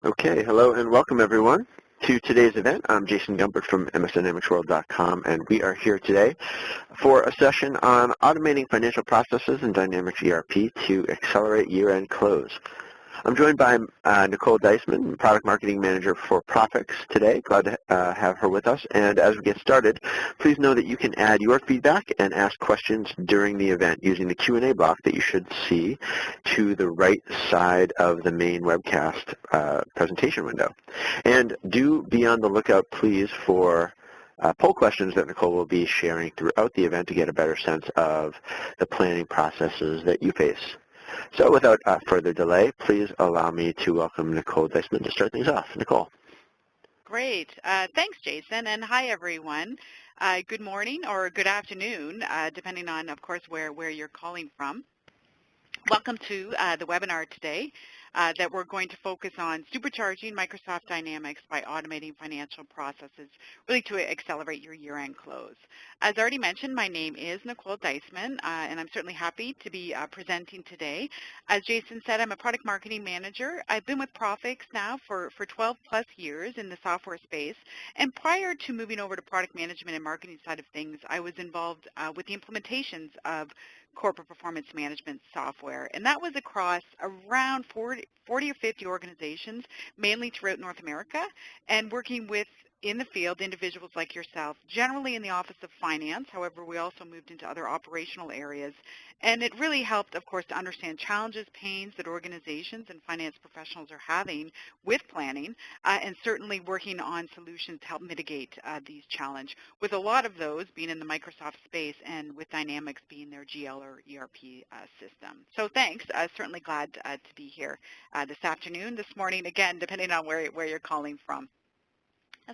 Okay, hello and welcome everyone to today's event. I'm Jason Gumbert from MSDynamicsWorld.com, and we are here today for a session on automating financial processes in Dynamics ERP to accelerate year-end close. I'm joined by Nicole Diceman, Product Marketing Manager for Profix today. Glad to have her with us. And as we get started, please know that you can add your feedback and ask questions during the event using the Q&A block that you should see to the right side of the main webcast presentation window. And do be on the lookout, please, for poll questions that Nicole will be sharing throughout the event to get a better sense of the planning processes that you face. So without further delay, please allow me to welcome Nicole Diceman to start things off. Nicole. Great. Thanks, Jason, and hi, everyone. Good morning or good afternoon, depending on, of course, where you're calling from. Welcome to the webinar today that we're going to focus on supercharging Microsoft Dynamics by automating financial processes, really to accelerate your year-end close. As already mentioned, my name is Nicole Diceman, and I'm certainly happy to be presenting today. As Jason said, I'm a product marketing manager. I've been with Profix now for 12 plus years in the software space, and prior to moving over to product management and marketing side of things, I was involved with the implementations of corporate performance management software. And that was across around 40 or 50 organizations, mainly throughout North America, and working with in the field individuals like yourself, generally in the Office of Finance. However, we also moved into other operational areas. And it really helped, of course, to understand challenges, pains that organizations and finance professionals are having with planning, and certainly working on solutions to help mitigate these challenges, with a lot of those being in the Microsoft space and with Dynamics being their GL or ERP system. So thanks. Certainly glad to be here this afternoon, this morning, again, depending on where you're calling from.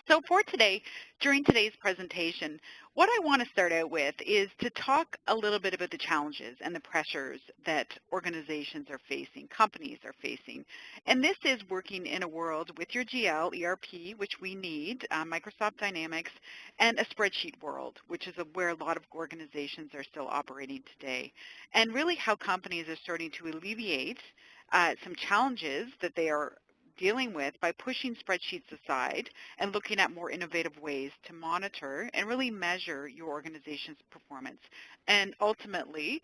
So for today, during today's presentation, what I want to start out with is to talk a little bit about the challenges and the pressures that organizations are facing, companies are facing. And this is working in a world with your GL, ERP, which we need, Microsoft Dynamics, and a spreadsheet world, which is where a lot of organizations are still operating today. And really how companies are starting to alleviate some challenges that they are dealing with by pushing spreadsheets aside and looking at more innovative ways to monitor and really measure your organization's performance. And ultimately,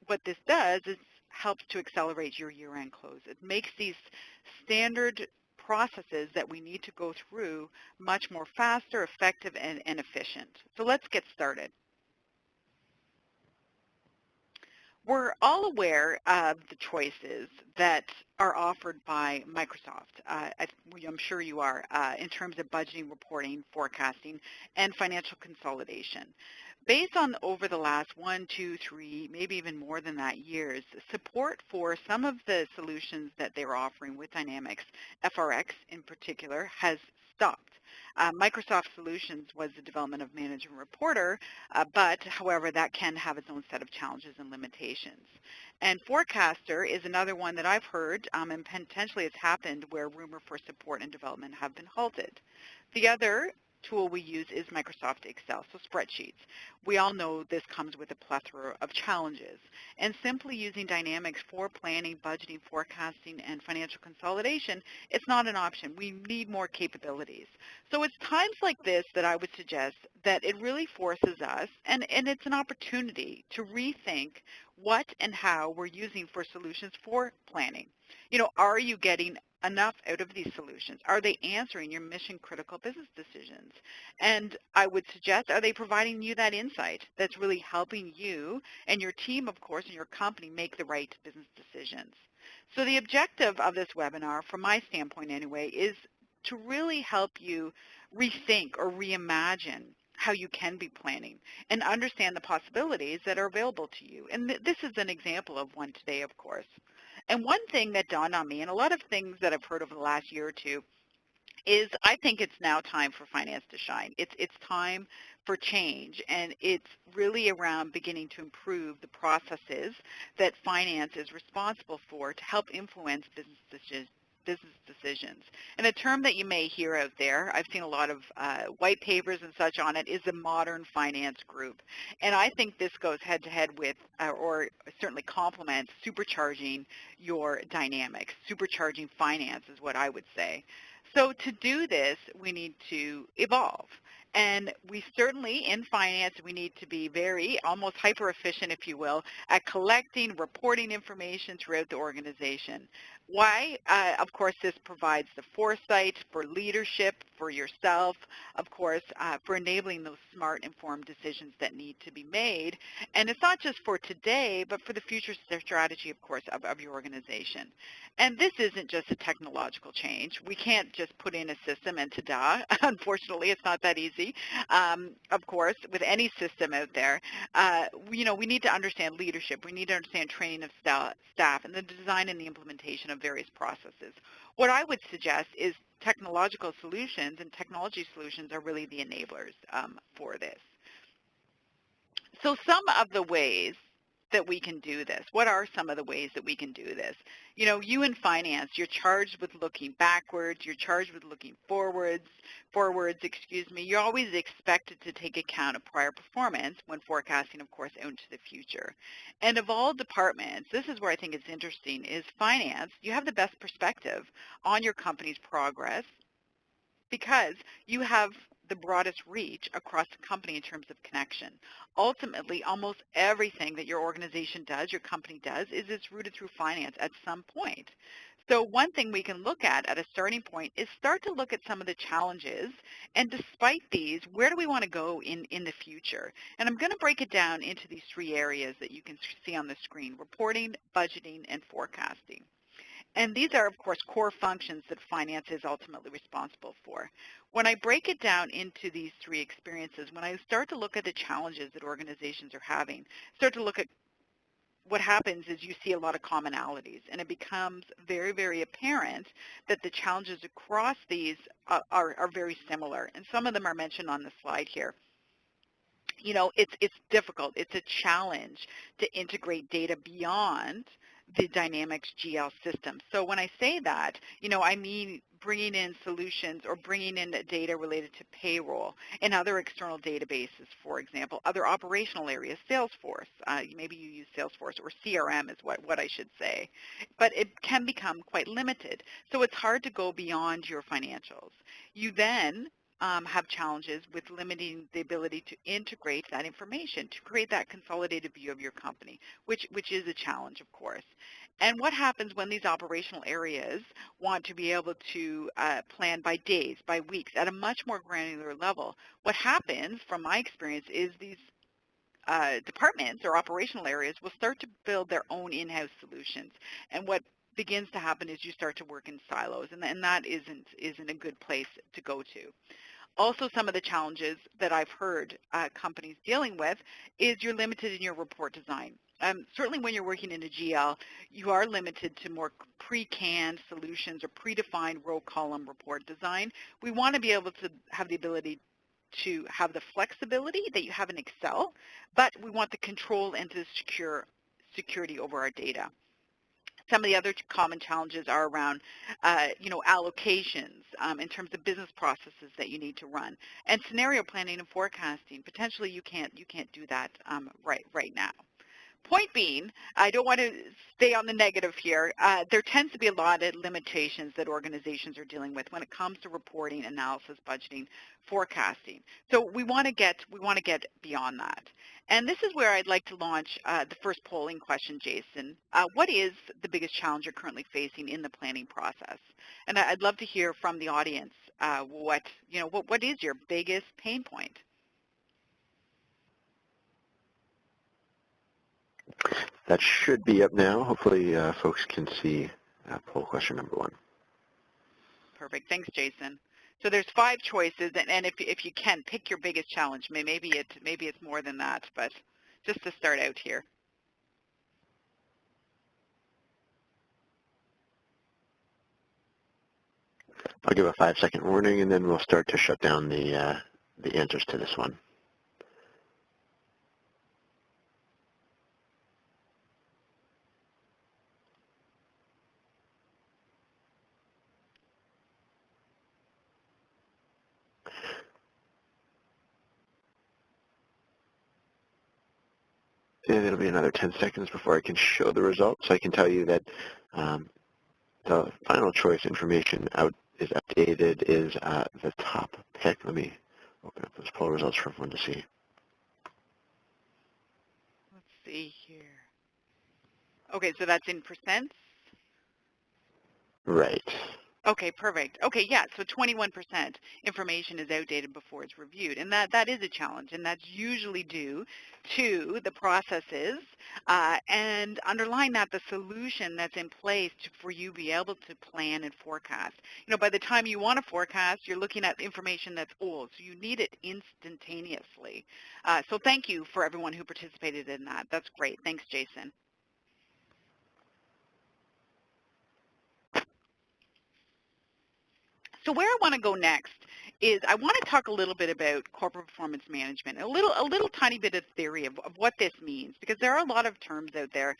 what this does is helps to accelerate your year-end close. It makes these standard processes that we need to go through much more faster, effective, and efficient. So let's get started. We're all aware of the choices that are offered by Microsoft. I'm sure you are, in terms of budgeting, reporting, forecasting, and financial consolidation. Based on over the last 1, 2, 3, maybe even more than that years, support for some of the solutions that they were offering with Dynamics, FRX in particular, has stopped. Microsoft Solutions was the development of Manager and Reporter, but however, that can have its own set of challenges and limitations. And Forecaster is another one that I've heard, and potentially it's happened where rumor for support and development have been halted. The other tool we use is Microsoft Excel, so spreadsheets. We all know this comes with a plethora of challenges, and simply using Dynamics for planning, budgeting, forecasting, and financial consolidation, it's not an option. We need more capabilities. So it's times like this that I would suggest that it really forces us, and it's an opportunity to rethink what and how we're using for solutions for planning. You know, are you getting enough out of these solutions? Are they answering your mission-critical business decisions? And I would suggest, are they providing you that insight that's really helping you and your team, of course, and your company make the right business decisions? So the objective of this webinar, from my standpoint anyway, is to really help you rethink or reimagine how you can be planning and understand the possibilities that are available to you. And this is an example of one today, of course. And one thing that dawned on me, and a lot of things that I've heard over the last year or two, is I think it's now time for finance to shine. It's time for change, and it's really around beginning to improve the processes that finance is responsible for to help influence business business decisions. And a term that you may hear out there, I've seen a lot of white papers and such on it, is the modern finance group. And I think this goes head-to-head with, or certainly complements, supercharging your dynamics. Supercharging finance is what I would say. So to do this, we need to evolve. And we certainly, in finance, we need to be very, almost hyper-efficient, if you will, at collecting, reporting information throughout the organization. Why? Of course, this provides the foresight for leadership, for yourself, of course, for enabling those smart, informed decisions that need to be made. And it's not just for today, but for the future strategy, of course, of your organization. And this isn't just a technological change. We can't just put in a system and ta-da. Unfortunately, it's not that easy. Of course, with any system out there, we need to understand leadership. We need to understand training of staff and the design and the implementation of various processes. What I would suggest is technological solutions, and technology solutions are really the enablers for this. So some of the ways that we can do this, what are some of the ways that we can do this? You in finance, you're charged with looking backwards, you're charged with looking forwards, you're always expected to take account of prior performance when forecasting, of course, out into the future. And of all departments, this is where I think it's interesting, is finance, you have the best perspective on your company's progress because you have the broadest reach across the company in terms of connection. Ultimately, almost everything that your organization does, your company does, is rooted through finance at some point. So one thing we can look at a starting point is start to look at some of the challenges, and despite these, where do we want to go in the future? And I'm going to break it down into these three areas that you can see on the screen: reporting, budgeting, and forecasting. And these are, of course, core functions that finance is ultimately responsible for. When I break it down into these three experiences, when I start to look at the challenges that organizations are having, start to look at what happens is you see a lot of commonalities, and it becomes very, very apparent that the challenges across these are very similar. And some of them are mentioned on the slide here. It's difficult. It's a challenge to integrate data beyond the Dynamics GL system. So when I say that, I mean bringing in solutions or bringing in data related to payroll and other external databases, for example, other operational areas, Salesforce. Maybe you use Salesforce, or CRM is what I should say. But it can become quite limited. So it's hard to go beyond your financials. You then have challenges with limiting the ability to integrate that information, to create that consolidated view of your company, which is a challenge, of course. And what happens when these operational areas want to be able to plan by days, by weeks, at a much more granular level? What happens, from my experience, is these departments or operational areas will start to build their own in-house solutions. And what begins to happen is you start to work in silos, and that isn't a good place to go to. Also, some of the challenges that I've heard companies dealing with is you're limited in your report design. Certainly when you're working in a GL, you are limited to more pre-canned solutions or predefined row-column report design. We want to be able to have the ability to have the flexibility that you have in Excel, but we want the control and the security over our data. Some of the other common challenges are around, allocations in terms of business processes that you need to run, and scenario planning and forecasting. Potentially, you can't do that right now. Point being, I don't want to stay on the negative here. There tends to be a lot of limitations that organizations are dealing with when it comes to reporting, analysis, budgeting, forecasting. So we want to get beyond that. And this is where I'd like to launch the first polling question, Jason. What is the biggest challenge you're currently facing in the planning process? And I'd love to hear from the audience what is your biggest pain point? That should be up now. Hopefully folks can see poll question number 1. Perfect. Thanks, Jason. So there's 5 choices, and if you can, pick your biggest challenge. Maybe it's more than that, but just to start out here. I'll give a 5-second warning, and then we'll start to shut down the answers to this one. And it'll be another 10 seconds before I can show the results. So I can tell you that the final choice information is updated is the top pick. Let me open up those poll results for everyone to see. Let's see here. Okay, so that's in percents? Right. Okay, perfect. Okay, yeah, so 21% information is outdated before it's reviewed, and that is a challenge, and that's usually due to the processes and underlying that, the solution that's in place for you to be able to plan and forecast. You know, by the time you want to forecast, you're looking at information that's old, so you need it instantaneously. So thank you for everyone who participated in that. That's great. Thanks, Jason. So where I want to go next is I want to talk a little bit about corporate performance management, a little tiny bit of theory of what this means, because there are a lot of terms out there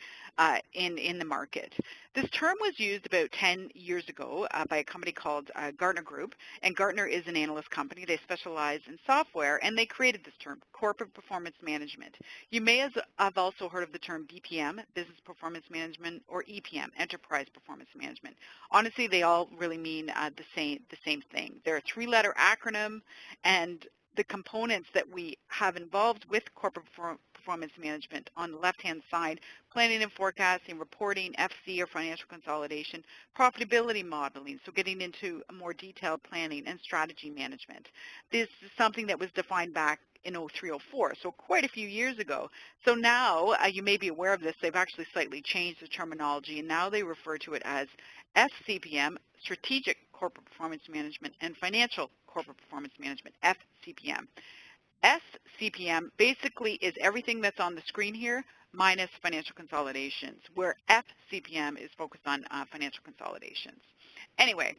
in the market. This term was used about 10 years ago by a company called Gartner Group, and Gartner is an analyst company. They specialize in software, and they created this term, corporate performance management. You may have also heard of the term BPM, business performance management, or EPM, enterprise performance management. Honestly, they all really mean the same thing. They're a three-letter acronym, and the components that we have involved with corporate performance management on the left-hand side, planning and forecasting, reporting, FC or financial consolidation, profitability modeling, so getting into a more detailed planning and strategy management. This is something that was defined back in 0304, so quite a few years ago. So now, you may be aware of this, they've actually slightly changed the terminology, and now they refer to it as SCPM, Strategic Corporate Performance Management, and Financial Corporate Performance Management, FCPM. SCPM basically is everything that's on the screen here minus financial consolidations, where FCPM is focused on financial consolidations. Anyway,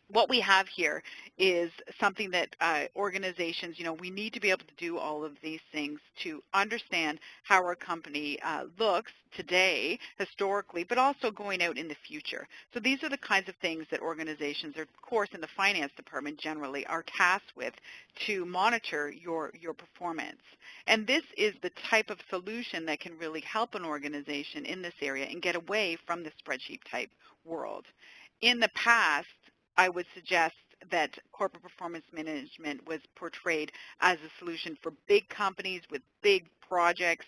what we have here is something that organizations, we need to be able to do all of these things to understand how our company looks today, historically, but also going out in the future. So these are the kinds of things that organizations, or of course in the finance department generally, are tasked with to monitor your performance. And this is the type of solution that can really help an organization in this area and get away from the spreadsheet type world. In the past, I would suggest that corporate performance management was portrayed as a solution for big companies with big projects,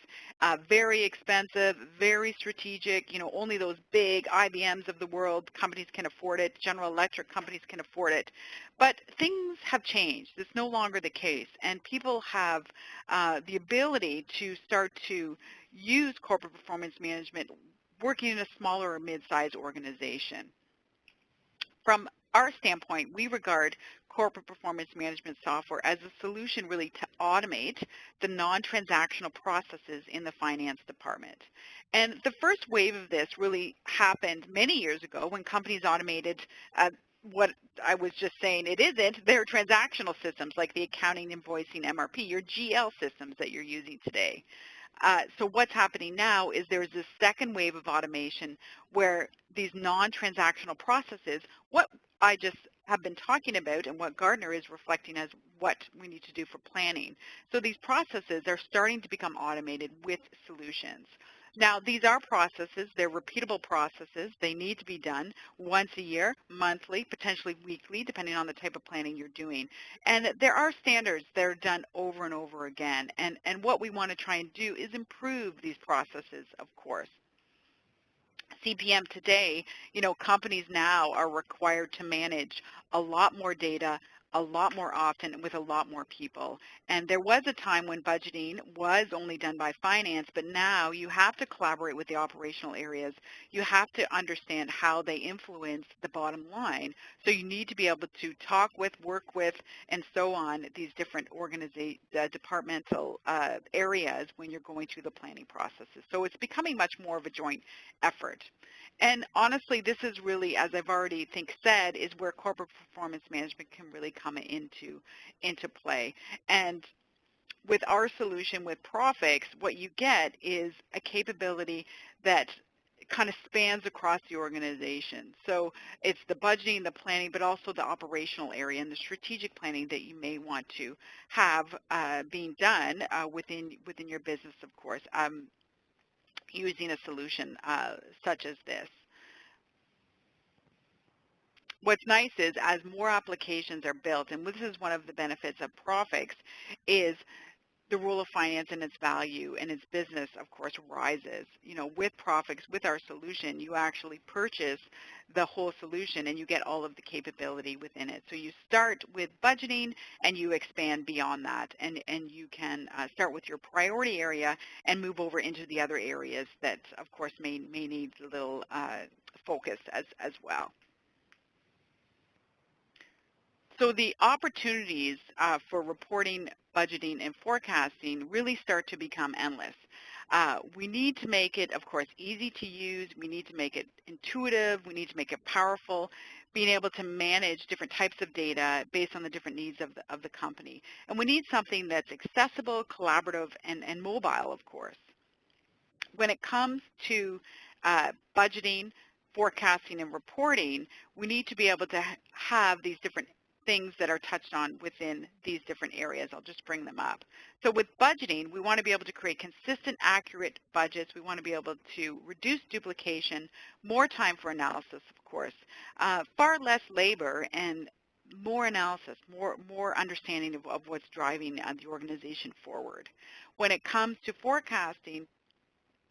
very expensive, very strategic, only those big IBMs of the world companies can afford it, General Electric companies can afford it. But things have changed. It's no longer the case, and people have the ability to start to use corporate performance management working in a smaller or mid-sized organization. From our standpoint, we regard corporate performance management software as a solution really to automate the non-transactional processes in the finance department. And the first wave of this really happened many years ago when companies automated what I was just saying it isn't, they're transactional systems like the accounting, invoicing, MRP, your GL systems that you're using today. So what's happening now is there's this second wave of automation where these non-transactional processes, what I just have been talking about and what Gartner is reflecting as what we need to do for planning. So these processes are starting to become automated with solutions. Now, these are processes. They're repeatable processes. They need to be done once a year, monthly, potentially weekly, depending on the type of planning you're doing. And there are standards that are done over and over again. And what we want to try and do is improve these processes, of course. CPM today, companies now are required to manage a lot more data, a lot more often, and with a lot more people. And there was a time when budgeting was only done by finance, but now you have to collaborate with the operational areas. You have to understand how they influence the bottom line. So you need to be able to talk with, work with, and so on, these different departmental areas when you're going through the planning processes. So it's becoming much more of a joint effort. And honestly, this is really, as I've already said, is where corporate performance management can really come into play. And with our solution with Profix, what you get is a capability that kind of spans across the organization. So it's the budgeting, the planning, but also the operational area and the strategic planning that you may want to have being done within your business, of course, using a solution such as this. What's nice is as more applications are built, and this is one of the benefits of Profix, is the role of finance and its value and its business, of course, rises. You know, with Profix, with our solution, you actually purchase the whole solution and you get all of the capability within it. So you start with budgeting and you expand beyond that, and you can start with your priority area and move over into the other areas that, of course, may need a little focus as well. So the opportunities for reporting, budgeting, and forecasting really start to become endless. We need to make it, of course, easy to use. We need to make it intuitive. We need to make it powerful, being able to manage different types of data based on the different needs of the company. And we need something that's accessible, collaborative, and mobile, of course. When it comes to budgeting, forecasting, and reporting, we need to be able to have these different things that are touched on within these different areas. I'll just bring them up. So with budgeting, we want to be able to create consistent, accurate budgets. We want to be able to reduce duplication, more time for analysis, of course, far less labor, and more analysis, more understanding of what's driving the organization forward. When it comes to forecasting,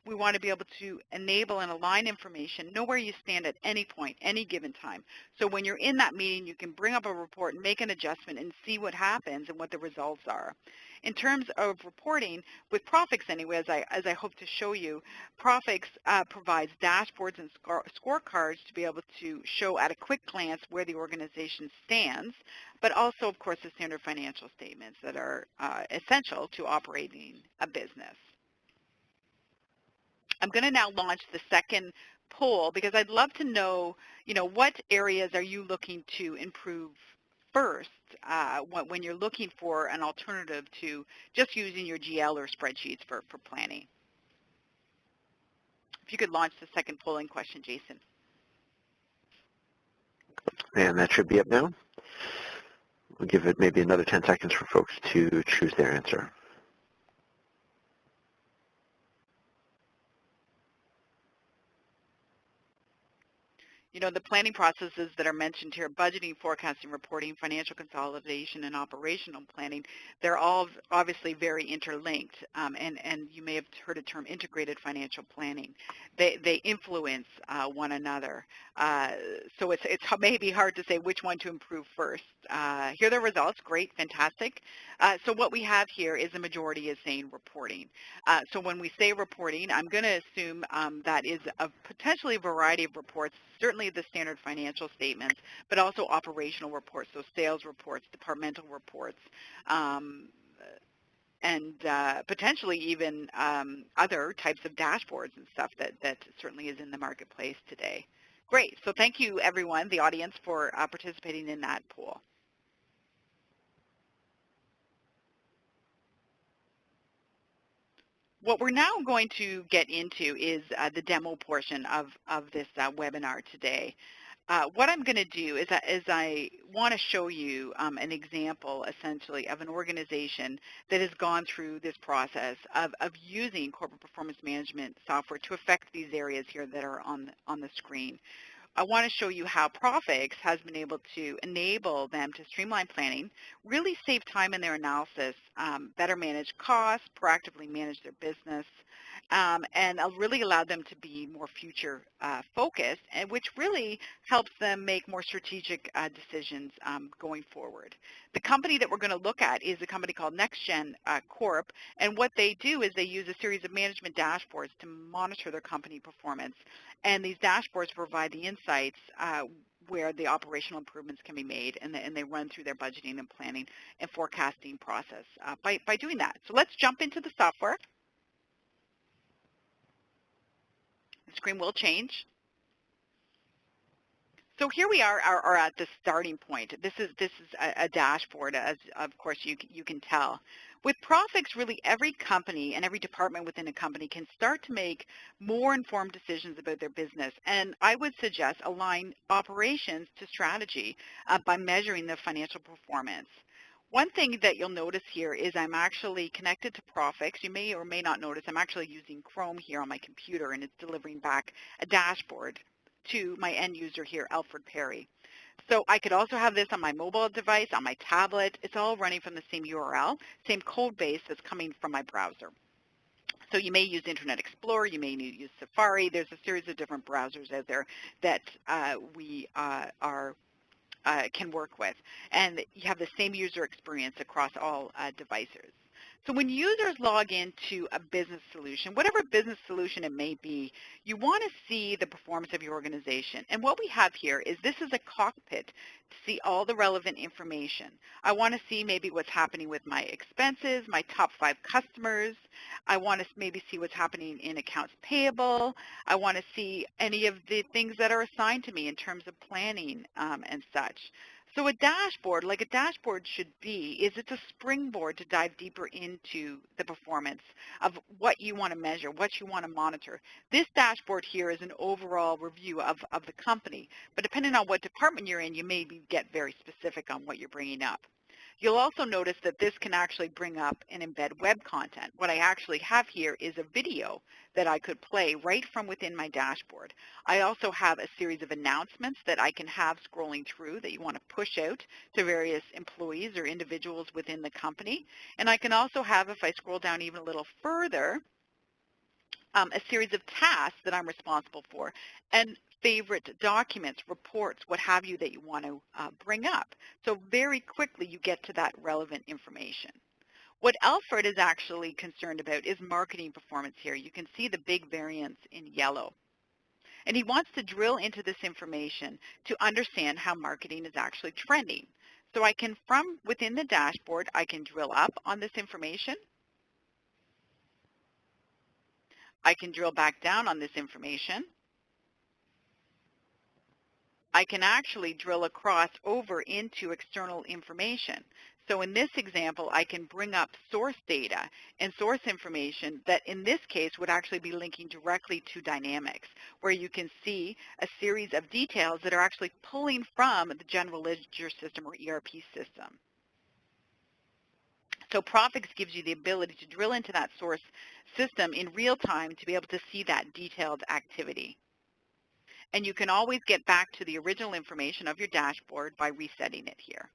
we want to be able to enable and align information, know where you stand at any point, any given time. So when you're in that meeting, you can bring up a report and make an adjustment and see what happens and what the results are. In terms of reporting, with Profix anyway, as I hope to show you, Profix provides dashboards and scorecards to be able to show at a quick glance where the organization stands, but also, of course, the standard financial statements that are essential to operating a business. I'm going to now launch the second poll because I'd love to know, what areas are you looking to improve first when you're looking for an alternative to just using your GL or spreadsheets for planning. If you could launch the second polling question, Jason. And that should be up now. We'll give it maybe another 10 seconds for folks to choose their answer. The planning processes that are mentioned here, budgeting, forecasting, reporting, financial consolidation, and operational planning, they're all obviously very interlinked, and you may have heard the term integrated financial planning. They influence one another. So it's maybe hard to say which one to improve first. Here are the results. Great, fantastic. So what we have here is the majority is saying reporting. So when we say reporting, I'm going to assume that is potentially a variety of reports, certainly the standard financial statements, but also operational reports, so sales reports, departmental reports, and potentially even other types of dashboards and stuff that certainly is in the marketplace today. Great. So thank you, everyone, the audience, for participating in that poll. What we're now going to get into is the demo portion of this webinar today. What I'm going to do is I want to show you an example, essentially, of an organization that has gone through this process of using corporate performance management software to affect these areas here that are on the screen. I want to show you how Profix has been able to enable them to streamline planning, really save time in their analysis, better manage costs, proactively manage their business, and really allow them to be more future focused, and which really helps them make more strategic decisions going forward. The company that we're going to look at is a company called NextGen Corp, and what they do is they use a series of management dashboards to monitor their company performance, and these dashboards provide the insights where the operational improvements can be made, and they run through their budgeting and planning and forecasting process by doing that. So let's jump into the software. The screen will change. So here we are at the starting point. This is a dashboard, as of course you can tell. With Profix, really every company and every department within a company can start to make more informed decisions about their business. And I would suggest align operations to strategy by measuring the financial performance. One thing that you'll notice here is I'm actually connected to Profix. You may or may not notice I'm actually using Chrome here on my computer, and it's delivering back a dashboard to my end user here, Alfred Perry. So I could also have this on my mobile device, on my tablet. It's all running from the same URL, same code base that's coming from my browser. So you may use Internet Explorer, you may use Safari. There's a series of different browsers out there that we can work with. And you have the same user experience across all devices. So when users log into a business solution, whatever business solution it may be, you want to see the performance of your organization. And what we have here is this is a cockpit to see all the relevant information. I want to see maybe what's happening with my expenses, my top 5 customers. I want to maybe see what's happening in accounts payable. I want to see any of the things that are assigned to me in terms of planning and such. So a dashboard, like a dashboard should be, is it's a springboard to dive deeper into the performance of what you want to measure, what you want to monitor. This dashboard here is an overall review of the company, but depending on what department you're in, you may get very specific on what you're bringing up. You'll also notice that this can actually bring up and embed web content. What I actually have here is a video that I could play right from within my dashboard. I also have a series of announcements that I can have scrolling through that you want to push out to various employees or individuals within the company. And I can also have, if I scroll down even a little further, a series of tasks that I'm responsible for, and favorite documents, reports, what have you that you want to bring up. So very quickly you get to that relevant information. What Alfred is actually concerned about is marketing performance here. You can see the big variance in yellow. And he wants to drill into this information to understand how marketing is actually trending. So I can, from within the dashboard, I can drill up on this information. I can drill back down on this information. I can actually drill across over into external information. So in this example, I can bring up source data and source information that in this case would actually be linking directly to Dynamics, where you can see a series of details that are actually pulling from the general ledger system or ERP system. So Profix gives you the ability to drill into that source system in real time to be able to see that detailed activity. And you can always get back to the original information of your dashboard by resetting it here.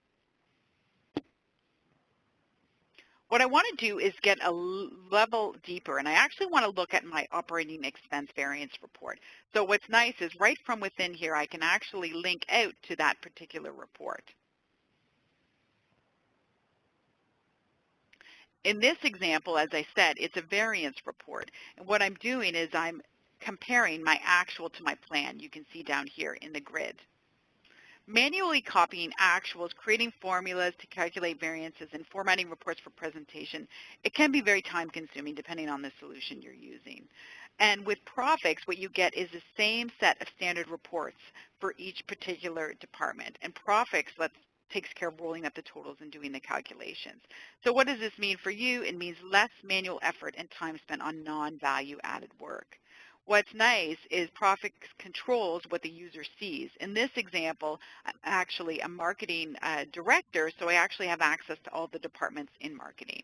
What I want to do is get a level deeper, and I actually want to look at my operating expense variance report. So what's nice is right from within here, I can actually link out to that particular report. In this example, as I said, it's a variance report. And what I'm doing is I'm comparing my actual to my plan. You can see down here in the grid. Manually copying actuals, creating formulas to calculate variances, and formatting reports for presentation, it can be very time consuming depending on the solution you're using. And with Profix, what you get is the same set of standard reports for each particular department. And Profix takes care of rolling up the totals and doing the calculations. So what does this mean for you? It means less manual effort and time spent on non-value added work. What's nice is Profix controls what the user sees. In this example, I'm actually a marketing director, so I actually have access to all the departments in marketing.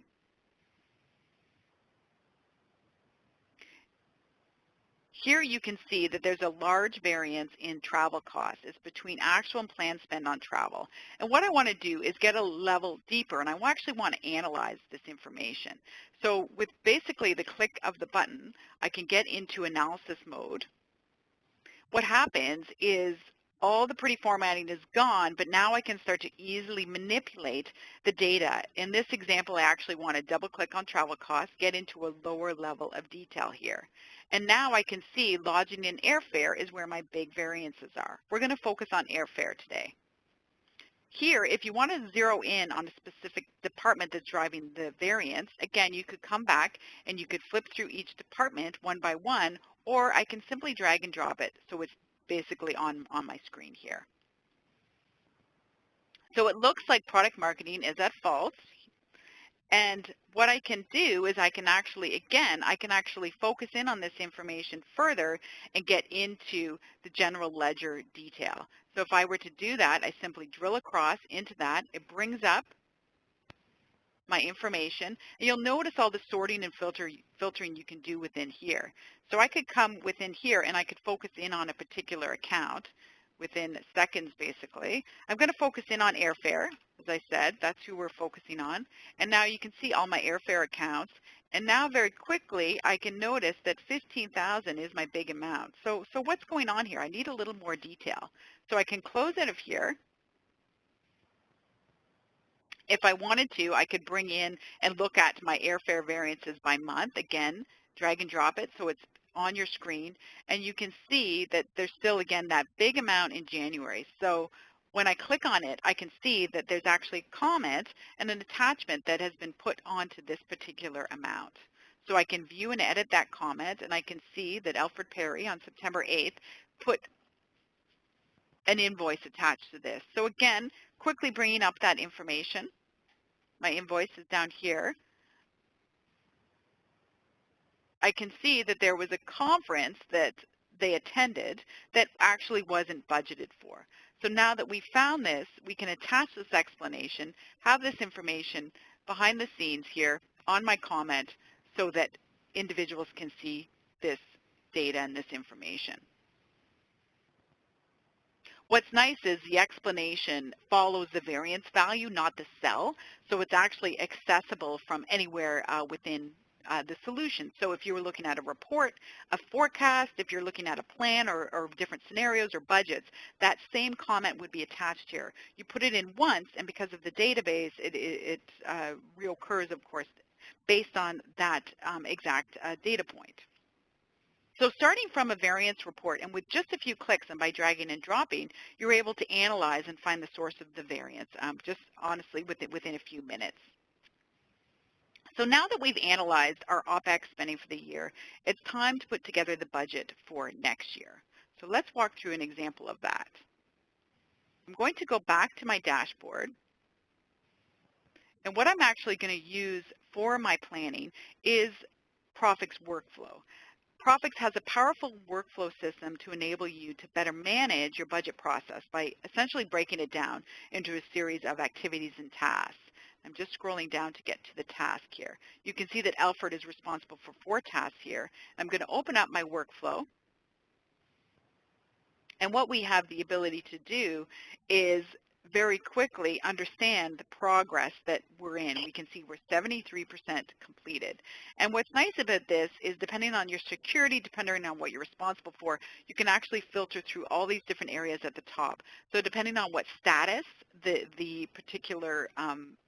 Here you can see that there's a large variance in travel costs. It's between actual and planned spend on travel. And what I want to do is get a level deeper, and I actually want to analyze this information. So with basically the click of the button, I can get into analysis mode. What happens is all the pretty formatting is gone, but now I can start to easily manipulate the data. In this example, I actually want to double-click on travel costs, get into a lower level of detail here. And now I can see lodging and airfare is where my big variances are. We're going to focus on airfare today. Here, if you want to zero in on a specific department that's driving the variance, again, you could come back and you could flip through each department one by one, or I can simply drag and drop it so it's basically on my screen here. So it looks like product marketing is at fault. And what I can do is I can actually focus in on this information further and get into the general ledger detail. So if I were to do that, I simply drill across into that. It brings up my information, and you'll notice all the sorting and filtering you can do within here. So I could come within here and I could focus in on a particular account within seconds basically. I'm going to focus in on airfare, as I said, that's who we're focusing on. And now you can see all my airfare accounts, and now very quickly I can notice that 15,000 is my big amount. So what's going on here? I need a little more detail. So I can close out of here. If I wanted to, I could bring in and look at my airfare variances by month. Again, drag and drop it so it's on your screen, and you can see that there's still, again, that big amount in January. So when I click on it, I can see that there's actually a comment and an attachment that has been put onto this particular amount. So I can view and edit that comment, and I can see that Alfred Perry on September 8th put an invoice attached to this. So again, quickly bringing up that information. My invoice is down here. I can see that there was a conference that they attended that actually wasn't budgeted for. So now that we found this, we can attach this explanation, have this information behind the scenes here on my comment so that individuals can see this data and this information. What's nice is the explanation follows the variance value, not the cell, so it's actually accessible from anywhere within the solution. So if you were looking at a report, a forecast, if you're looking at a plan or different scenarios or budgets, that same comment would be attached here. You put it in once, and because of the database, it reoccurs, of course, based on that exact data point. So starting from a variance report, and with just a few clicks and by dragging and dropping, you're able to analyze and find the source of the variance, just honestly within a few minutes. So now that we've analyzed our OPEX spending for the year, it's time to put together the budget for next year. So let's walk through an example of that. I'm going to go back to my dashboard. And what I'm actually going to use for my planning is Profix workflow. Profix has a powerful workflow system to enable you to better manage your budget process by essentially breaking it down into a series of activities and tasks. I'm just scrolling down to get to the task here. You can see that Alfred is responsible for 4 tasks here. I'm going to open up my workflow. And what we have the ability to do is very quickly understand the progress that we're in. We can see we're 73% completed. And what's nice about this is depending on your security, depending on what you're responsible for, you can actually filter through all these different areas at the top. So depending on what status the particular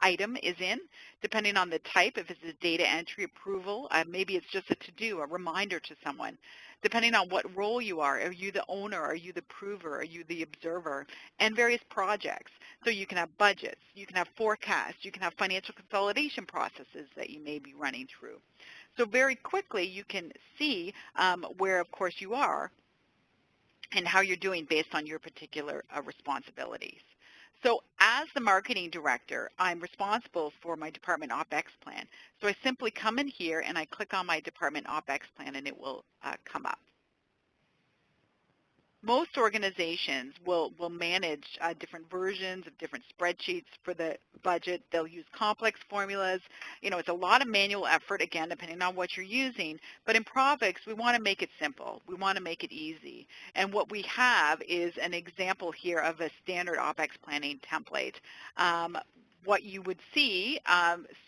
item is in, depending on the type, if it's a data entry approval, maybe it's just a to-do, a reminder to someone. Depending on what role you are you the owner, are you the approver, are you the observer, and various projects. So you can have budgets, you can have forecasts, you can have financial consolidation processes that you may be running through. So very quickly you can see where, of course, you are and how you're doing based on your particular responsibilities. So as the marketing director, I'm responsible for my department OPEX plan. So I simply come in here and I click on my department OPEX plan and it will come up. Most organizations will manage different versions of different spreadsheets for the budget. They'll use complex formulas. You know, it's a lot of manual effort, again, depending on what you're using. But in Profix, we want to make it simple. We want to make it easy. And what we have is an example here of a standard OPEX planning template. What you would see,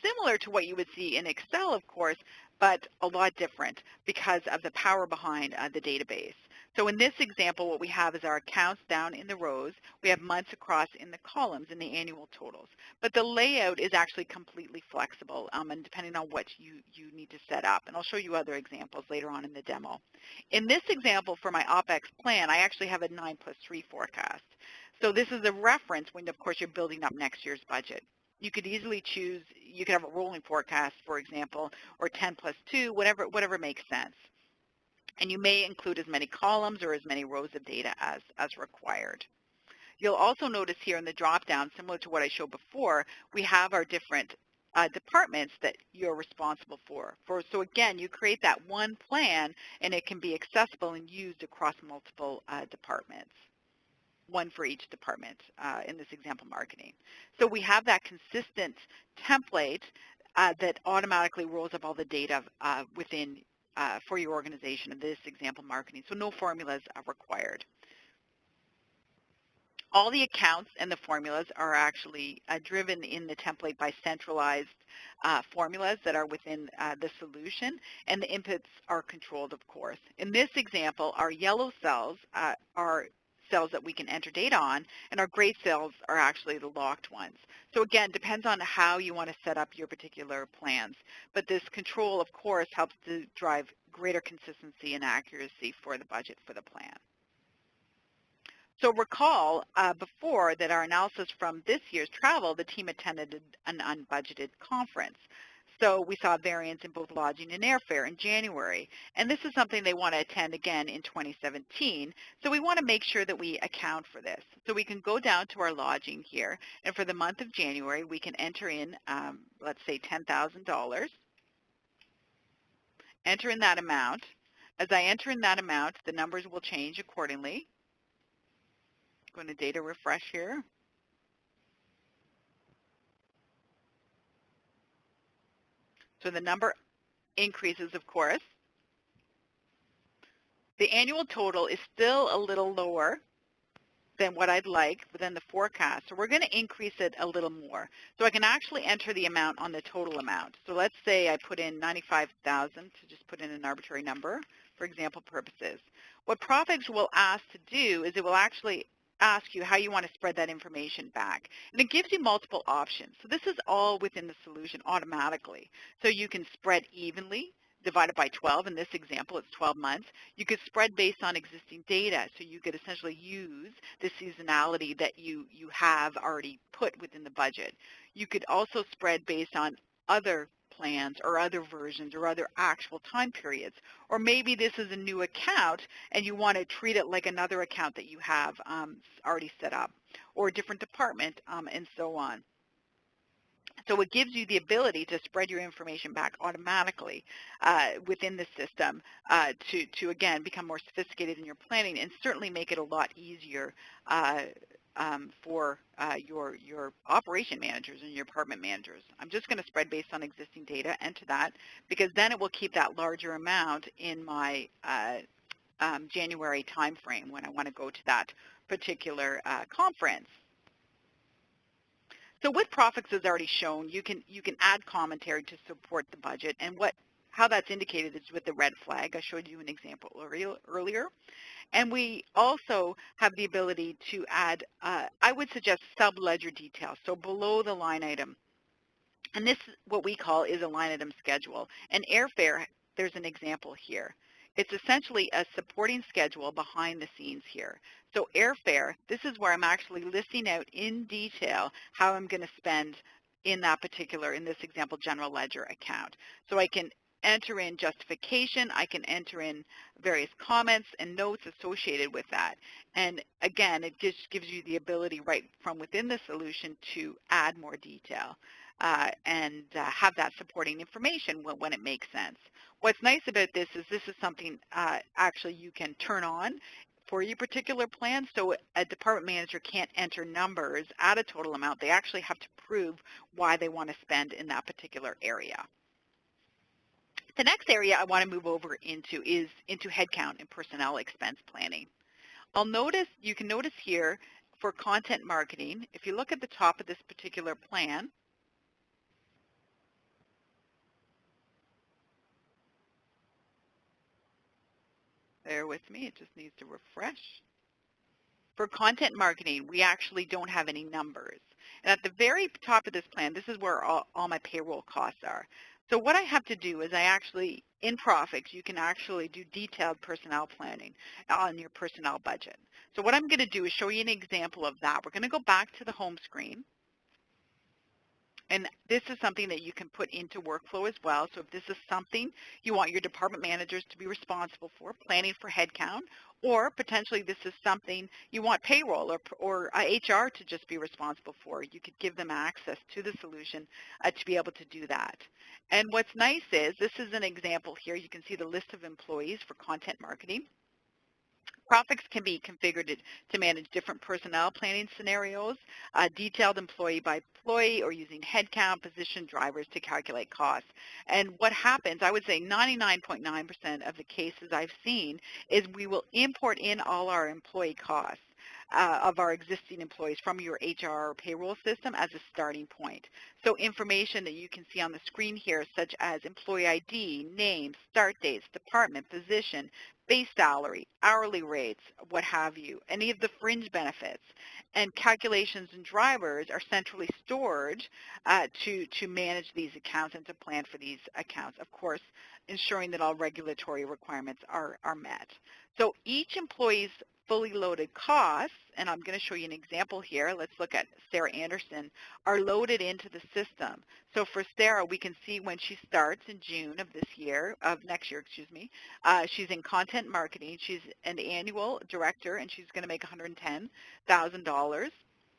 similar to what you would see in Excel, of course, but a lot different because of the power behind the database. So in this example, what we have is our accounts down in the rows. We have months across in the columns in the annual totals. But the layout is actually completely flexible and depending on what you need to set up. And I'll show you other examples later on in the demo. In this example for my OPEX plan, I actually have a 9+3 forecast. So this is a reference when, of course, you're building up next year's budget. You could easily choose, you could have a rolling forecast, for example, or 10+2, whatever makes sense. And you may include as many columns or as many rows of data as required. You'll also notice here in the drop-down, similar to what I showed before, we have our different departments that you're responsible for. So again, you create that one plan, and it can be accessible and used across multiple departments, one for each department, in this example, marketing. So we have that consistent template that automatically rolls up all the data within for your organization, in this example, marketing. So no formulas are required. All the accounts and the formulas are actually driven in the template by centralized formulas that are within the solution, and the inputs are controlled, of course. In this example, our yellow cells are cells that we can enter data on, and our gray cells are actually the locked ones. So again, depends on how you want to set up your particular plans. But this control, of course, helps to drive greater consistency and accuracy for the budget for the plan. So recall before that our analysis from this year's travel, the team attended an unbudgeted conference. So we saw variance in both lodging and airfare in January. And this is something they want to attend again in 2017. So we want to make sure that we account for this. So we can go down to our lodging here. And for the month of January, we can enter in, let's say, $10,000. Enter in that amount. As I enter in that amount, the numbers will change accordingly. Going to data refresh here. So the number increases, of course. The annual total is still a little lower than what I'd like within the forecast. So we're going to increase it a little more. So I can actually enter the amount on the total amount. So let's say I put in 95,000 to just put in an arbitrary number for example purposes. What Profix will ask to do is it will actually ask you how you want to spread that information back. And it gives you multiple options. So this is all within the solution automatically. So you can spread evenly, divided by 12. In this example, it's 12 months. You could spread based on existing data. So you could essentially use the seasonality that you have already put within the budget. You could also spread based on other plans or other versions or other actual time periods. Or maybe this is a new account and you want to treat it like another account that you have already set up, or a different department, and so on. So it gives you the ability to spread your information back automatically within the system to, again, become more sophisticated in your planning and certainly make it a lot easier for your operation managers and your department managers. I'm just going to spread based on existing data, enter that, because then it will keep that larger amount in my January timeframe when I want to go to that particular conference. So with Profix as already shown, you can add commentary to support the budget, and how that's indicated is with the red flag. I showed you an example earlier. And we also have the ability to add, I would suggest sub-ledger details, so below the line item. And this, what we call, is a line item schedule. And airfare, there's an example here. It's essentially a supporting schedule behind the scenes here. So airfare, this is where I'm actually listing out in detail how I'm going to spend in that particular, in this example, general ledger account. So I can enter in justification, I can enter in various comments and notes associated with that. And again, it just gives you the ability right from within the solution to add more detail and have that supporting information when it makes sense. What's nice about this is something actually you can turn on for your particular plan, so a department manager can't enter numbers at a total amount. They actually have to prove why they want to spend in that particular area. The next area I want to move over into is into headcount and personnel expense planning. You can notice here for content marketing, if you look at the top of this particular plan, bear with me, it just needs to refresh. For content marketing, we actually don't have any numbers. And at the very top of this plan, this is where all my payroll costs are. So what I have to do is in Profix, you can actually do detailed personnel planning on your personnel budget. So what I'm going to do is show you an example of that. We're going to go back to the home screen. And this is something that you can put into workflow as well. So if this is something you want your department managers to be responsible for, planning for headcount, or potentially this is something you want payroll or HR to just be responsible for, you could give them access to the solution to be able to do that. And what's nice is, this is an example here. You can see the list of employees for content marketing. Graphics can be configured to manage different personnel planning scenarios, detailed employee by employee, or using headcount, position, drivers to calculate costs. And what happens, I would say 99.9% of the cases I've seen, is we will import in all our employee costs of our existing employees from your HR or payroll system as a starting point. So information that you can see on the screen here, such as employee ID, name, start dates, department, position, base salary, hourly rates, what have you, any of the fringe benefits, and calculations and drivers are centrally stored to manage these accounts and to plan for these accounts, of course, ensuring that all regulatory requirements are met. So each employee's fully loaded costs, and I'm going to show you an example here. Let's look at Sarah Anderson, are loaded into the system. So for Sarah, we can see when she starts in June of next year, she's in content marketing. She's an annual director, and she's going to make $110,000.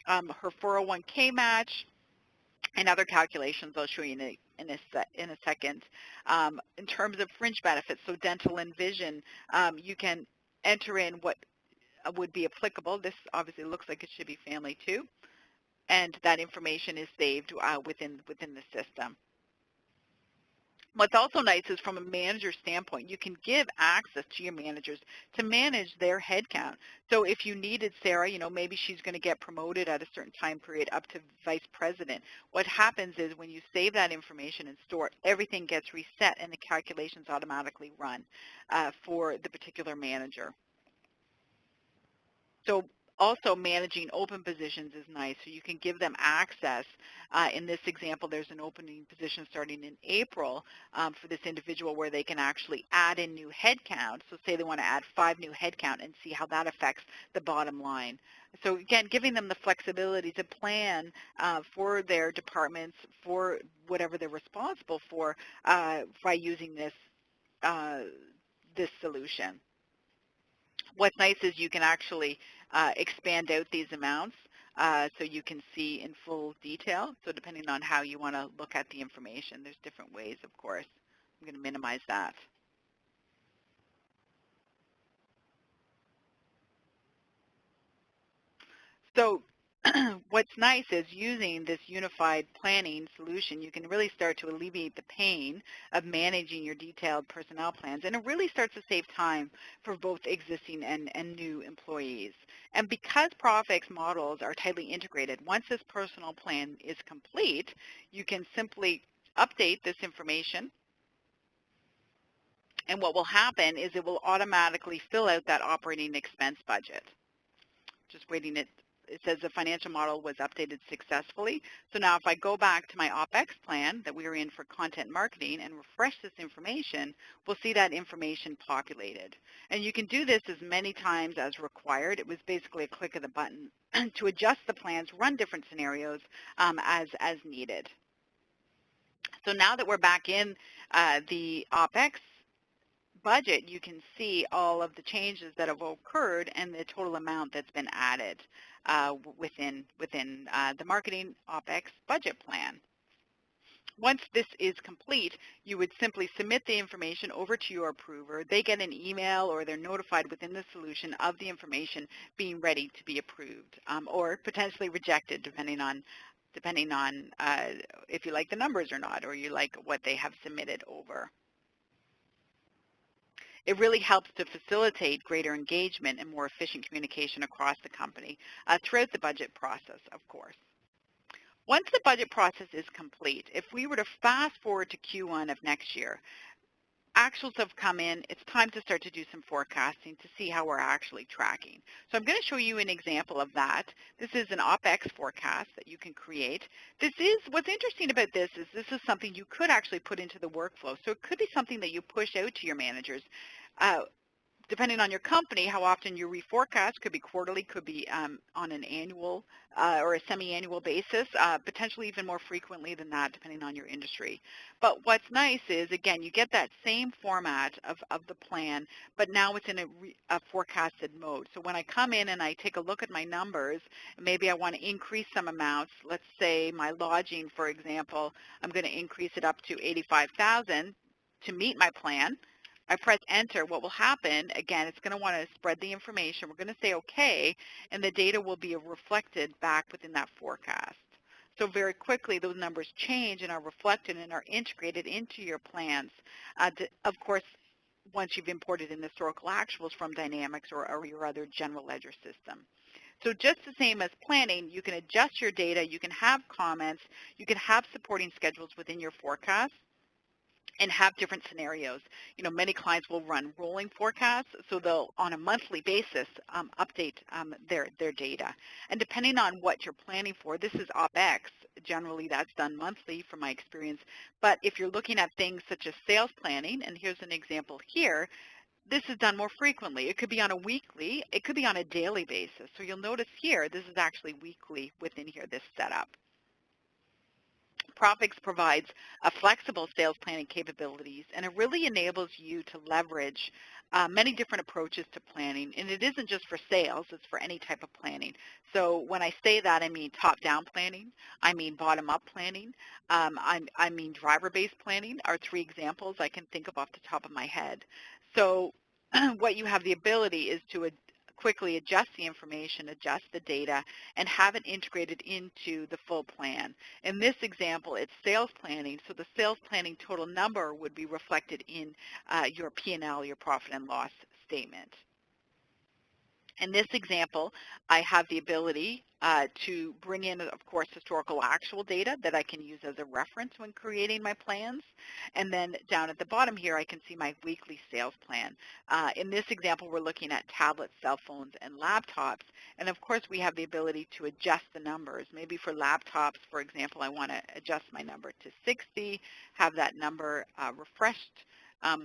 Her 401k match and other calculations I'll show you in a second. In terms of fringe benefits, so dental and vision, you can enter in what would be applicable. This obviously looks like it should be family too, and that information is saved within the system. What's also nice is from a manager standpoint, you can give access to your managers to manage their headcount. So if you needed Sarah, maybe she's going to get promoted at a certain time period up to vice president. What happens is when you save that information and store it, everything gets reset and the calculations automatically run for the particular manager. So also managing open positions is nice. So you can give them access. In this example, there's an opening position starting in April for this individual where they can actually add in new headcount. So say they want to add 5 new headcount and see how that affects the bottom line. So again, giving them the flexibility to plan for their departments, for whatever they're responsible for by using this solution. What's nice is you can actually expand out these amounts so you can see in full detail. So depending on how you want to look at the information, there's different ways, of course. I'm going to minimize that. So what's nice is using this unified planning solution, you can really start to alleviate the pain of managing your detailed personnel plans, and it really starts to save time for both existing and new employees. And because Profix models are tightly integrated, once this personal plan is complete, you can simply update this information, and what will happen is it will automatically fill out that operating expense budget. Just waiting it says the financial model was updated successfully. So now if I go back to my OPEX plan that we were in for content marketing and refresh this information, we'll see that information populated. And you can do this as many times as required. It was basically a click of the button to adjust the plans, run different scenarios as needed. So now that we're back in the OPEX budget, you can see all of the changes that have occurred and the total amount that's been added within the marketing OPEX budget plan. Once this is complete, you would simply submit the information over to your approver. They get an email or they're notified within the solution of the information being ready to be approved or potentially rejected depending on if you like the numbers or not, or you like what they have submitted over. It really helps to facilitate greater engagement and more efficient communication across the company throughout the budget process, of course. Once the budget process is complete, if we were to fast forward to Q1 of next year, actuals have come in. It's time to start to do some forecasting to see how we're actually tracking. So I'm going to show you an example of that. This is an OPEX forecast that you can create. What's interesting about this is something you could actually put into the workflow. So it could be something that you push out to your managers depending on your company, how often you reforecast, could be quarterly, could be on an annual or a semi-annual basis, potentially even more frequently than that, depending on your industry. But what's nice is, again, you get that same format of the plan, but now it's in a forecasted mode. So when I come in and I take a look at my numbers, maybe I want to increase some amounts. Let's say my lodging, for example, I'm going to increase it up to $85,000 to meet my plan. I press enter. What will happen, again, it's going to want to spread the information. We're going to say OK, and the data will be reflected back within that forecast. So very quickly, those numbers change and are reflected and are integrated into your plans. Of course, once you've imported in the historical actuals from Dynamics or your other general ledger system. So just the same as planning, you can adjust your data, you can have comments, you can have supporting schedules within your forecast, and have different scenarios. You know, many clients will run rolling forecasts, so they'll, on a monthly basis, update their data. And depending on what you're planning for, this is OpEx. Generally, that's done monthly from my experience. But if you're looking at things such as sales planning, and here's an example here, this is done more frequently. It could be on a weekly, it could be on a daily basis. So you'll notice here, this is actually weekly within here, this setup. Profix provides a flexible sales planning capabilities, and it really enables you to leverage many different approaches to planning. And it isn't just for sales, it's for any type of planning. So when I say that, I mean top-down planning, I mean bottom-up planning, I mean driver-based planning are three examples I can think of off the top of my head. So what you have the ability is to quickly adjust the information, adjust the data, and have it integrated into the full plan. In this example, it's sales planning, so the sales planning total number would be reflected in your P&L, your profit and loss statement. In this example, I have the ability to bring in, of course, historical actual data that I can use as a reference when creating my plans. And then down at the bottom here, I can see my weekly sales plan. In this example, we're looking at tablets, cell phones, and laptops. And of course, we have the ability to adjust the numbers. Maybe for laptops, for example, I want to adjust my number to 60, have that number refreshed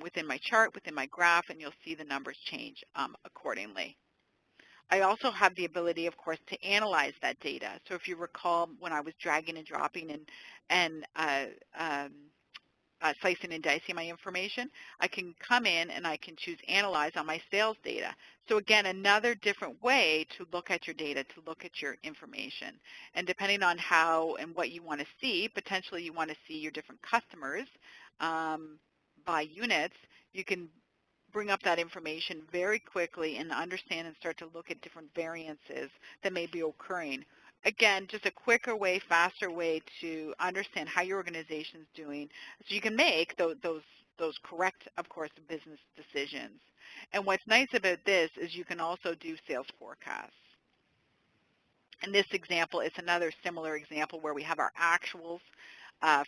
within my chart, within my graph, and you'll see the numbers change accordingly. I also have the ability, of course, to analyze that data. So if you recall when I was dragging and dropping and slicing and dicing my information, I can come in and I can choose Analyze on my sales data. So again, another different way to look at your data, to look at your information. And depending on how and what you want to see, potentially you want to see your different customers by units, you can bring up that information very quickly and understand and start to look at different variances that may be occurring. Again, just a quicker way, faster way to understand how your organization is doing so you can make those correct, of course, business decisions. And what's nice about this is you can also do sales forecasts. In this example, it's another similar example where we have our actuals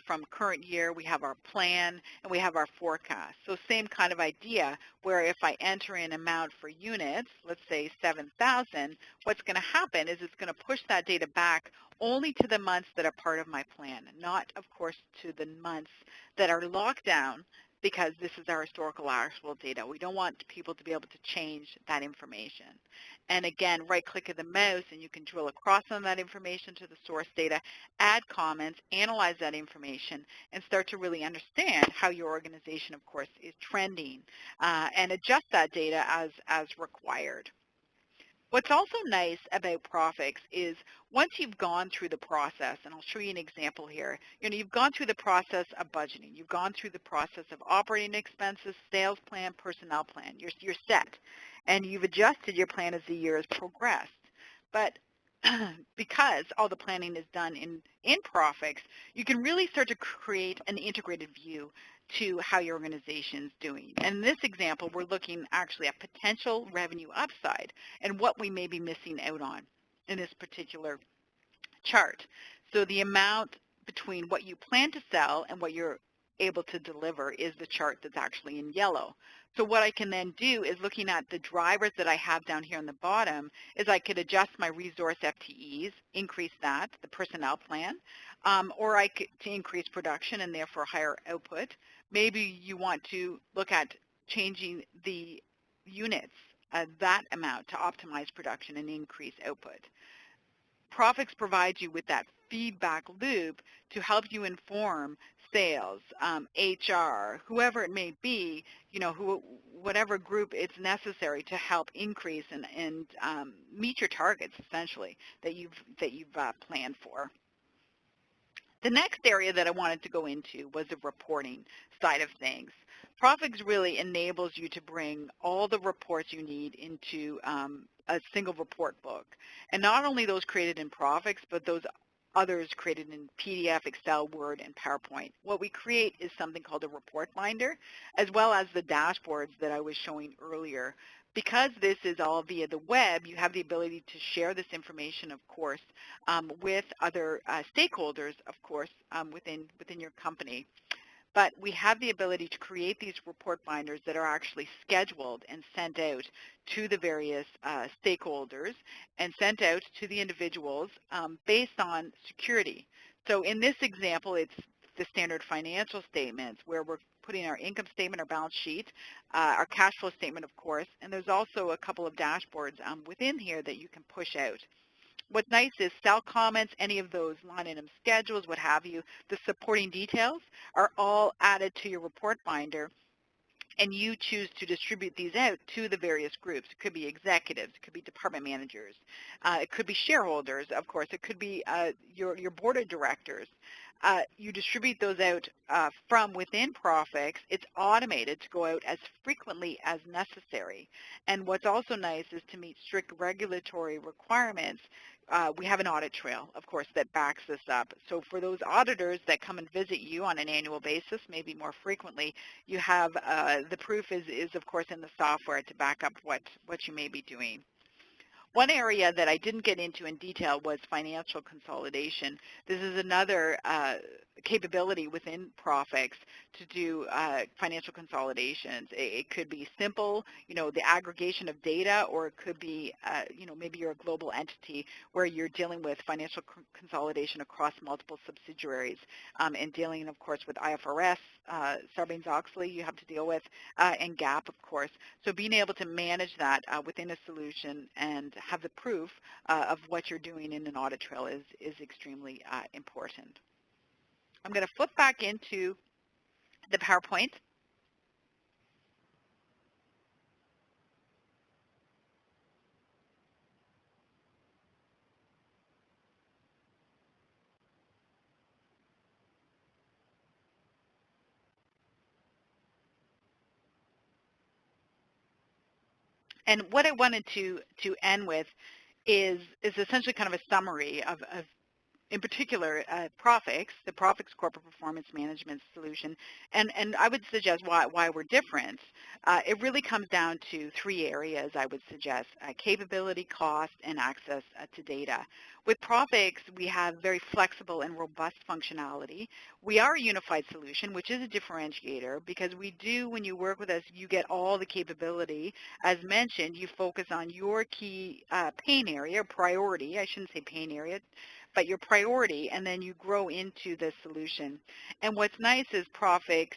from current year, we have our plan, and we have our forecast. So same kind of idea where if I enter in amount for units, let's say 7,000, what's going to happen is it's going to push that data back only to the months that are part of my plan, not, of course, to the months that are locked down because this is our historical actual data. We don't want people to be able to change that information. And again, right-click of the mouse, and you can drill across on that information to the source data, add comments, analyze that information, and start to really understand how your organization, of course, is trending, and adjust that data as required. What's also nice about Profix is once you've gone through the process, and I'll show you an example here, you've gone through the process of budgeting, you've gone through the process of operating expenses, sales plan, personnel plan, you're set, and you've adjusted your plan as the year has progressed. But because all the planning is done in Profix, you can really start to create an integrated view to how your organization is doing. And in this example, we're looking actually at potential revenue upside and what we may be missing out on in this particular chart. So the amount between what you plan to sell and what you're able to deliver is the chart that's actually in yellow. So what I can then do is looking at the drivers that I have down here on the bottom is I could adjust my resource FTEs, increase that, the personnel plan, or I could to increase production and therefore higher output. Maybe you want to look at changing the units, that amount to optimize production and increase output. Profix provides you with that feedback loop to help you inform sales, HR, whoever it may be, whatever group it's necessary to help increase and meet your targets essentially that you've planned for. The next area that I wanted to go into was the reporting side of things. Profix really enables you to bring all the reports you need into a single report book. And not only those created in Profix, but those others created in PDF, Excel, Word, and PowerPoint. What we create is something called a report binder, as well as the dashboards that I was showing earlier. Because this is all via the web, you have the ability to share this information, of course, with other stakeholders, of course, within your company. But we have the ability to create these report binders that are actually scheduled and sent out to the various stakeholders and sent out to the individuals based on security. So in this example, it's the standard financial statements where we're putting our income statement, our balance sheet, our cash flow statement, of course, and there's also a couple of dashboards within here that you can push out. What's nice is cell comments, any of those line item schedules, what have you, the supporting details are all added to your report binder, and you choose to distribute these out to the various groups. It could be executives, it could be department managers, it could be shareholders, of course, it could be your board of directors. You distribute those out from within Profix. It's automated to go out as frequently as necessary. And what's also nice is to meet strict regulatory requirements. We have an audit trail, of course, that backs this up. So for those auditors that come and visit you on an annual basis, maybe more frequently, you have the proof is of course in the software to back up what you may be doing. One area that I didn't get into in detail was financial consolidation. This is another capability within Profix to do financial consolidations. It could be simple, the aggregation of data, or it could be, maybe you're a global entity where you're dealing with financial consolidation across multiple subsidiaries and dealing, of course, with IFRS, Sarbanes-Oxley you have to deal with, and GAAP, of course. So being able to manage that within a solution and have the proof of what you're doing in an audit trail is extremely important. I'm going to flip back into the PowerPoint. And what I wanted to end with is essentially kind of a summary of in particular, Profix, the Profix Corporate Performance Management Solution, and I would suggest why we're different. It really comes down to three areas, I would suggest: capability, cost, and access to data. With Profix, we have very flexible and robust functionality. We are a unified solution, which is a differentiator, because we do, when you work with us, you get all the capability. As mentioned, you focus on your key pain area, priority, I shouldn't say pain area, but your priority, and then you grow into the solution. And what's nice is Profix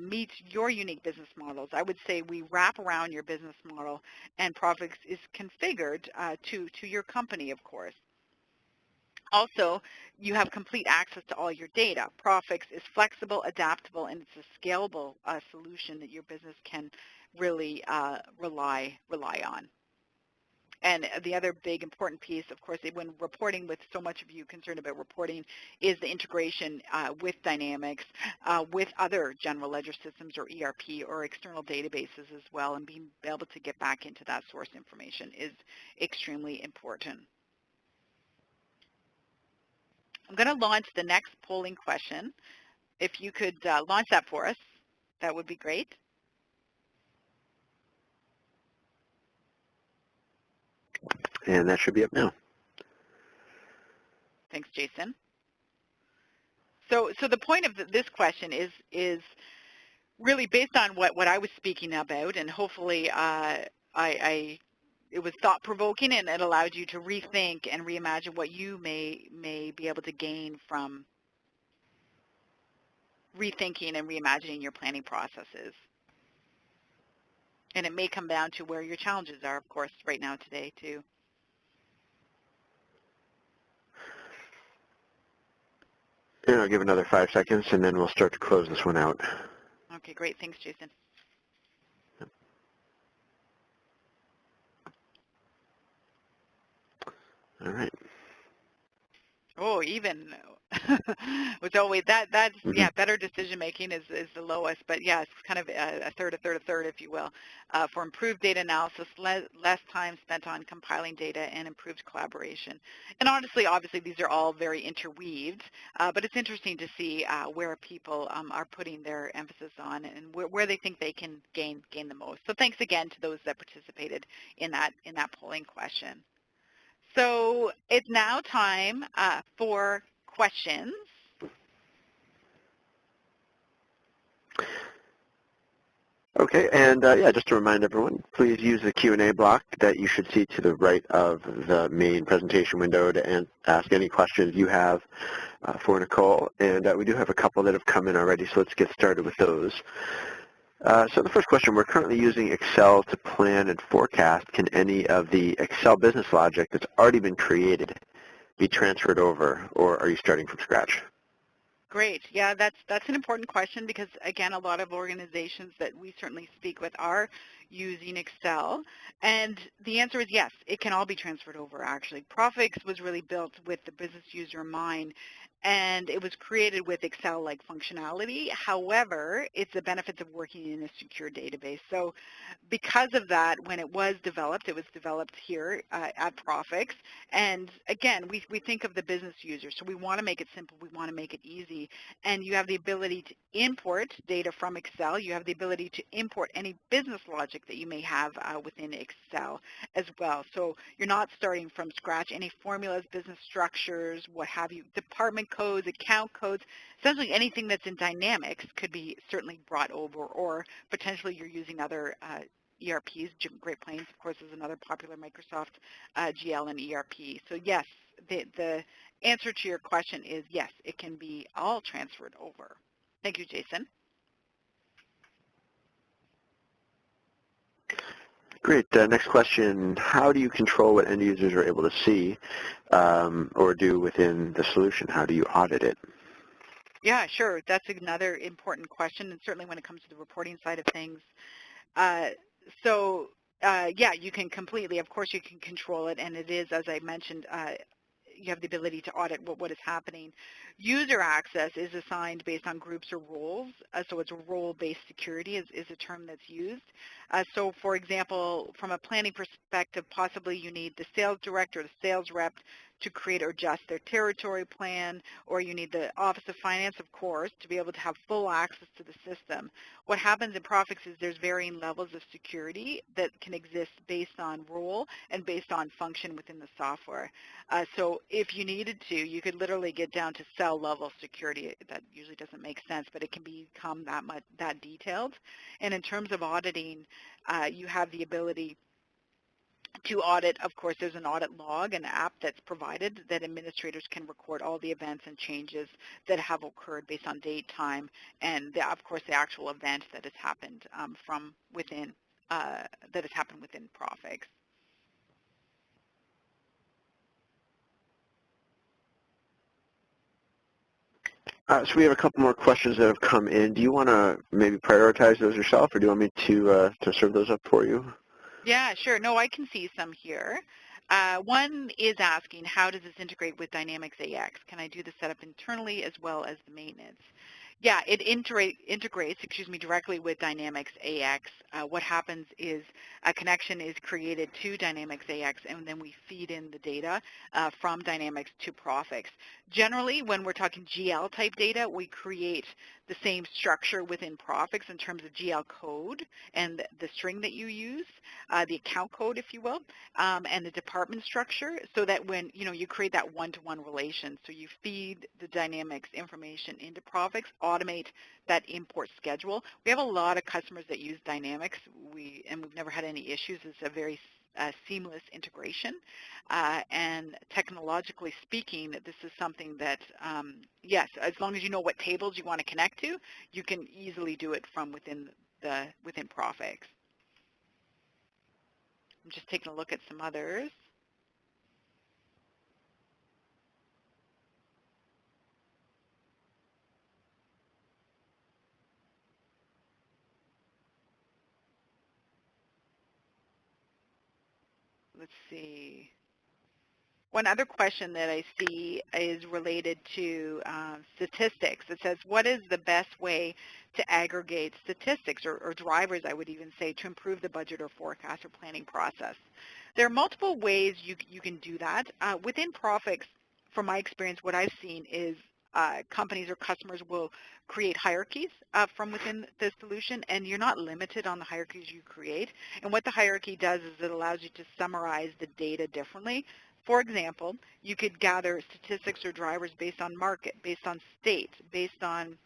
meets your unique business models. I would say we wrap around your business model, and Profix is configured to your company, of course. Also, you have complete access to all your data. Profix is flexible, adaptable, and it's a scalable solution that your business can really rely on. And the other big important piece, of course, when reporting, with so much of you concerned about reporting, is the integration with Dynamics, with other general ledger systems or ERP or external databases as well, and being able to get back into that source information is extremely important. I'm going to launch the next polling question. If you could launch that for us, that would be great. And that should be up now. Thanks, Jason. So the point of this question is really based on what I was speaking about, and hopefully it was thought-provoking, and it allowed you to rethink and reimagine what you may be able to gain from rethinking and reimagining your planning processes. And it may come down to where your challenges are, of course, right now today, too. And I'll give another 5 seconds, and then we'll start to close this one out. Okay, great. Thanks, Jason. All right. Oh, even with always that's Mm-hmm. yeah, better decision making is the lowest, but yeah, it's kind of a third, if you will, for improved data analysis, less time spent on compiling data, and improved collaboration. And honestly, obviously, these are all very interweaved, but it's interesting to see where people are putting their emphasis on and where they think they can gain the most. So thanks again to those that participated in that polling question. So it's now time for questions. Okay, and yeah, just to remind everyone, please use the Q&A block that you should see to the right of the main presentation window to ask any questions you have for Nicole. And we do have a couple that have come in already, so let's get started with those. So the first question, we're currently using Excel to plan and forecast. Can any of the Excel business logic that's already been created be transferred over, or are you starting from scratch? Great. Yeah, that's an important question because, again, a lot of organizations that we certainly speak with are using Excel. And the answer is yes, it can all be transferred over, actually. Profix was really built with the business user in mind, and it was created with Excel-like functionality. However, it's the benefits of working in a secure database. So because of that, when it was developed here at Profix. And again, we think of the business user. So we want to make it simple. We want to make it easy. And you have the ability to import data from Excel. You have the ability to import any business logic that you may have within Excel as well. So you're not starting from scratch. Any formulas, business structures, what have you, department codes, account codes, essentially anything that's in Dynamics could be certainly brought over, or potentially you're using other ERPs. Great Plains, of course, is another popular Microsoft GL and ERP. So yes, the answer to your question is yes, it can be all transferred over. Thank you, Jason. Great. Next question, how do you control what end users are able to see or do within the solution? How do you audit it? Yeah, sure. That's another important question, and certainly when it comes to the reporting side of things. Yeah, you can completely, of course, you can control it, and it is, as I mentioned, you have the ability to audit what is happening. User access is assigned based on groups or roles, so it's role-based security is a term that's used. So for example, from a planning perspective, possibly you need the sales director or the sales rep to create or adjust their territory plan, or you need the Office of Finance, of course, to be able to have full access to the system. What happens in Profix is there's varying levels of security that can exist based on role and based on function within the software. So if you needed to, you could literally get down to cell level security. That usually doesn't make sense, but it can become that detailed. And in terms of auditing, you have the ability to audit. Of course, there's an audit log, an app that's provided that administrators can record all the events and changes that have occurred based on date, time, and of course the actual event that has happened from within Profix. So we have a couple more questions that have come in. Do you want to maybe prioritize those yourself, or do you want me to serve those up for you? Yeah, sure. No, I can see some here. One is asking, how does this integrate with Dynamics AX? Can I do the setup internally as well as the maintenance? Yeah, it integrates directly with Dynamics AX. What happens is a connection is created to Dynamics AX, and then we feed in the data from Dynamics to Profix. Generally, when we're talking GL type data, we create the same structure within Profix in terms of GL code and the string that you use, the account code, if you will, and the department structure, so that when you create that one-to-one relation, so you feed the Dynamics information into Profix, automate that import schedule. We have a lot of customers that use Dynamics, and we've never had any issues. It's a very seamless integration, and technologically speaking, this is something that, yes, as long as you know what tables you want to connect to, you can easily do it from within Profix. I'm just taking a look at some others. Let's see. One other question that I see is related to statistics. It says, what is the best way to aggregate statistics, or drivers, I would even say, to improve the budget or forecast or planning process? There are multiple ways you can do that. Within Profix, from my experience, what I've seen is companies or customers will create hierarchies from within the solution, and you're not limited on the hierarchies you create. And what the hierarchy does is it allows you to summarize the data differently. For example, you could gather statistics or drivers based on market, based on state, based on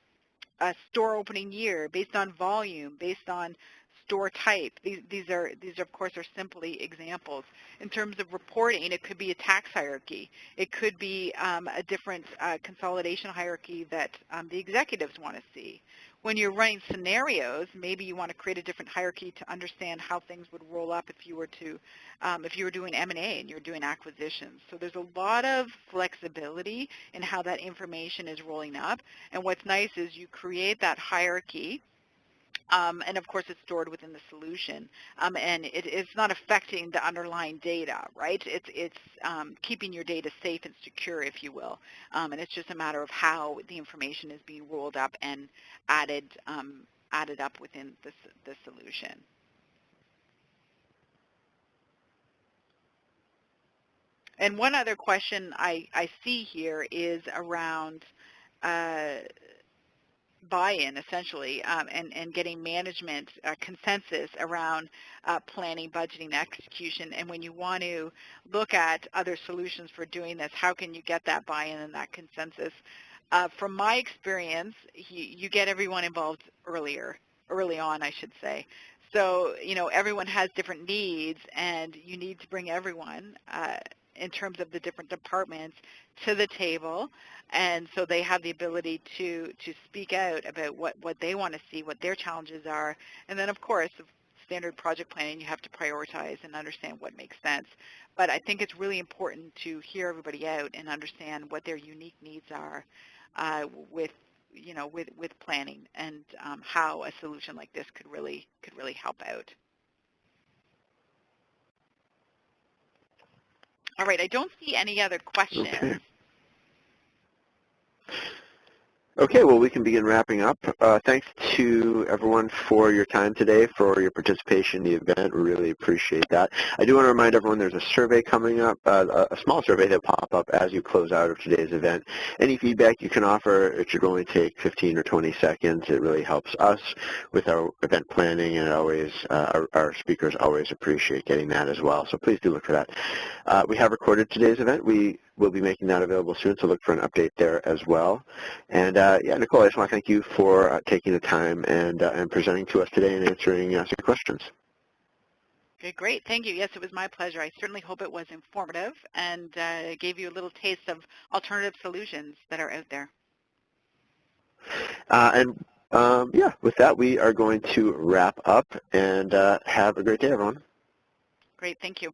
a store opening year, based on volume, based on store type. These are of course are simply examples. In terms of reporting, it could be a tax hierarchy. It could be a different consolidation hierarchy that the executives want to see. When you're running scenarios, maybe you want to create a different hierarchy to understand how things would roll up if you were doing M&A and you're doing acquisitions. So there's a lot of flexibility in how that information is rolling up. And what's nice is you create that hierarchy, and of course it's stored within the solution, and it's not affecting the underlying data, right? It's keeping your data safe and secure, if you will, and it's just a matter of how the information is being rolled up and added up within the solution. And one other question I see here is around buy-in, essentially, and getting management consensus around planning, budgeting, execution. And when you want to look at other solutions for doing this, how can you get that buy-in and that consensus? From my experience, you get everyone involved early on, I should say. So, everyone has different needs, and you need to bring everyone in terms of the different departments to the table, and so they have the ability to speak out about what they want to see, what their challenges are. And then, of course, standard project planning, you have to prioritize and understand what makes sense. But I think it's really important to hear everybody out and understand what their unique needs are with planning, and how a solution like this could really help out. All right, I don't see any other questions. Okay, well, we can begin wrapping up. Thanks to everyone for your time today, for your participation in the event. We really appreciate that. I do want to remind everyone there's a survey coming up, a small survey that will pop up as you close out of today's event. Any feedback you can offer, it should only take 15 or 20 seconds. It really helps us with our event planning, and always our speakers always appreciate getting that as well. So please do look for that. We have recorded today's event. We will be making that available soon, so look for an update there as well. And yeah, Nicole, I just want to thank you for taking the time and presenting to us today and answering some questions. Okay, great. Thank you. Yes, it was my pleasure. I certainly hope it was informative and gave you a little taste of alternative solutions that are out there. Yeah, with that, we are going to wrap up, and have a great day, everyone. Great. Thank you.